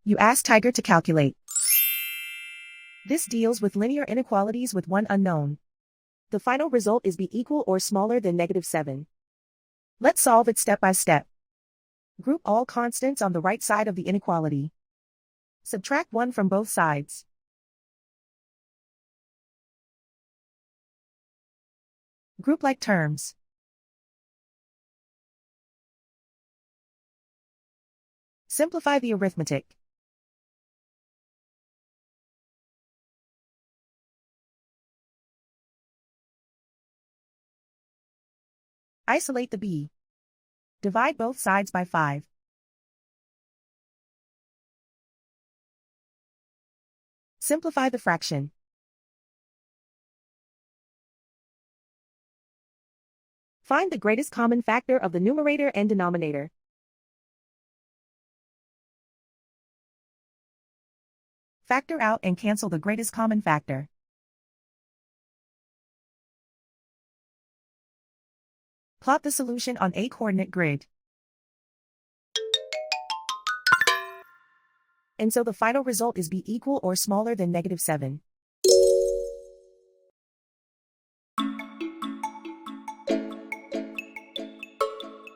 You ask Tiger to calculate. This deals with linear inequalities with one unknown. The final result is b equal or smaller than -7. Let's solve it step by step. Group all constants on the right side of the inequality. Subtract 1 from both sides. Group like terms. Simplify the arithmetic. Isolate the b. Divide both sides by 5. Simplify the fraction. Find the greatest common factor of the numerator and denominator. Factor out and cancel the greatest common factor. Plot the solution on a coordinate grid. And so the final result is b equal or smaller than -7.